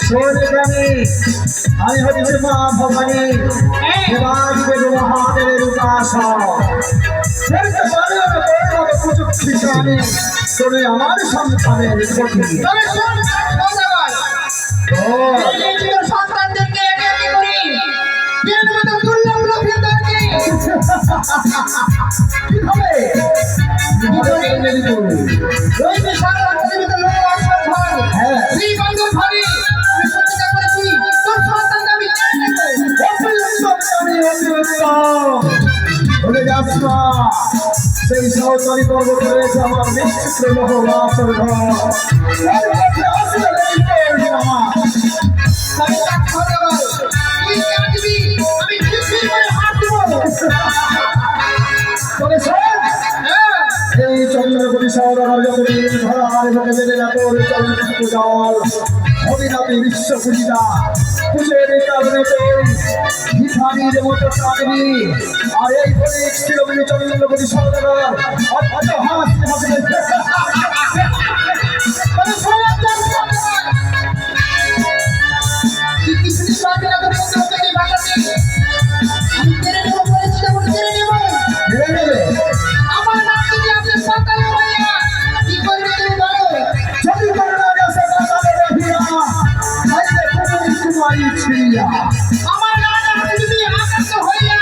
আমি হচ্ছে মা ভবানী দেবাদিদেব মহাদেবের উপাসক তোরে আমার সন্তানের সন্তানদেরকে একে একে করি সেই সহকারী পর্বত রয়েছে আমার নিশ্চিত মহোবাসর ঘর এই চন্দ্রপতি সৌরভ যতদিন ধরার ঘটে বেঁধে না তোর চন্দ্রপুত্র জল অবিনাপী বিশ্ব পূজিতা পুজোর কারণে ভিখারির মতো কাঁদবি আর এই বলে কিলোমিটার চন্দ্রপতি সৌরভ অত হাসতে হাসতে আমার নাম যদি আকাশ হইয়া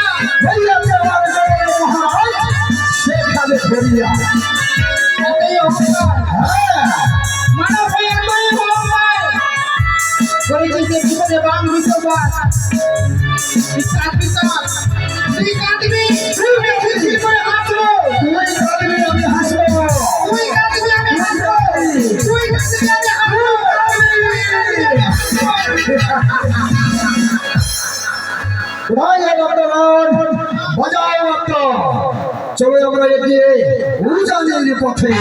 সেখানে ধরিয়া মানব হইয়া কই বলবাই কইতে জীবনে বাং বিশ্ববাস বিকাশ বিকাশ তুই কাঁদবি তুই করে হাসবো তুই কাঁদবি আমি হাসবো তুই কাঁদবি আমি হাসবো তুই কাঁদবি আমি হাসবো চলো আমরা এগিয়ে উজানের পথে